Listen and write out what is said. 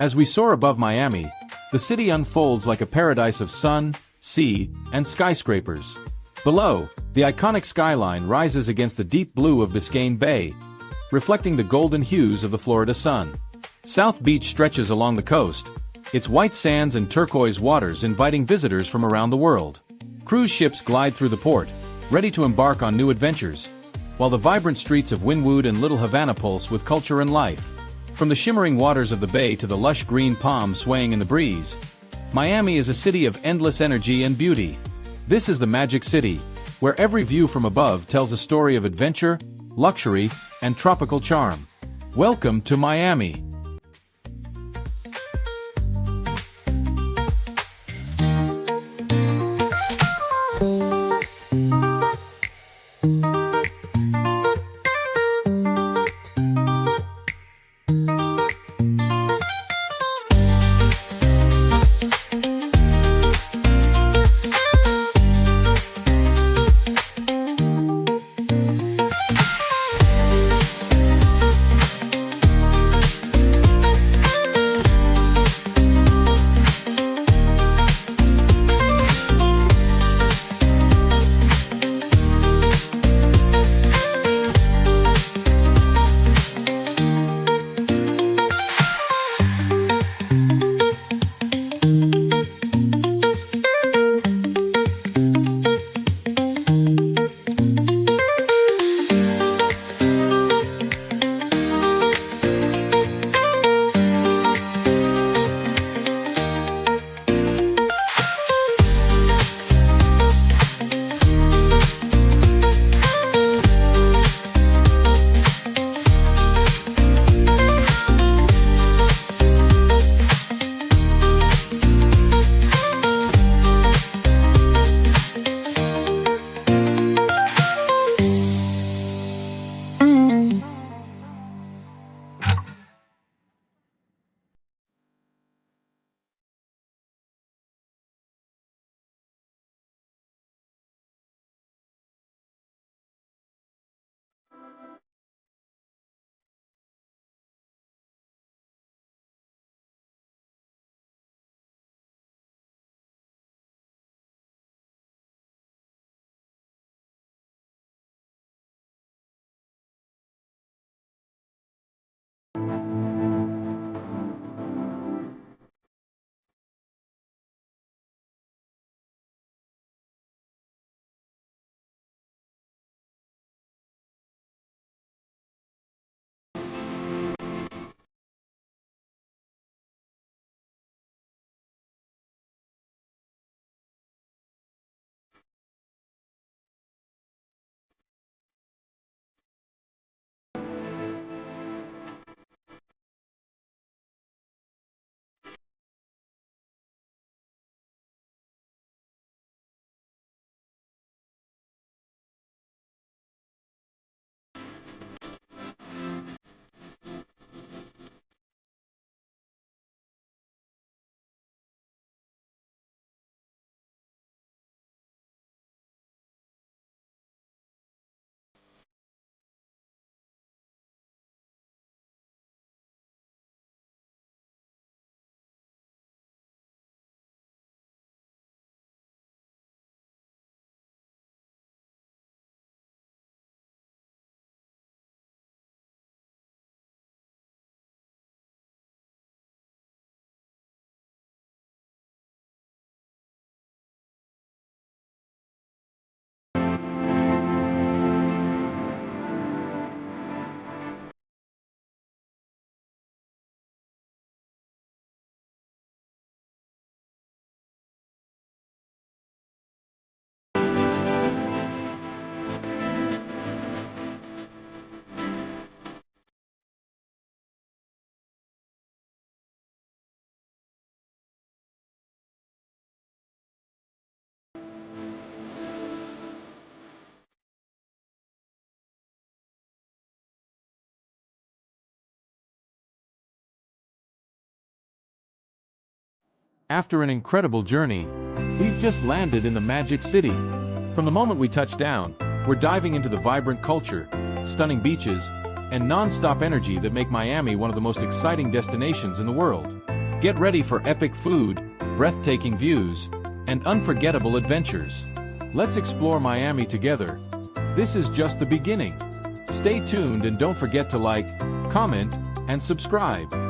As we soar above Miami, the city unfolds like a paradise of sun, sea, and skyscrapers. Below, the iconic skyline rises against the deep blue of Biscayne Bay, reflecting the golden hues of the Florida sun. South Beach stretches along the coast, its white sands and turquoise waters inviting visitors from around the world. Cruise ships glide through the port, ready to embark on new adventures, while the vibrant streets of Wynwood and Little Havana pulse with culture and life. From the shimmering waters of the bay to the lush green palms swaying in the breeze, Miami is a city of endless energy and beauty. This is the Magic City, where every view from above tells a story of adventure, luxury, and tropical charm. Welcome to Miami. After an incredible journey, we've just landed in the Magic City. From the moment we touch down, we're diving into the vibrant culture, stunning beaches, and non-stop energy that make Miami one of the most exciting destinations in the world. Get ready for epic food, breathtaking views, and unforgettable adventures. Let's explore Miami together. This is just the beginning. Stay tuned and don't forget to like, comment, and subscribe.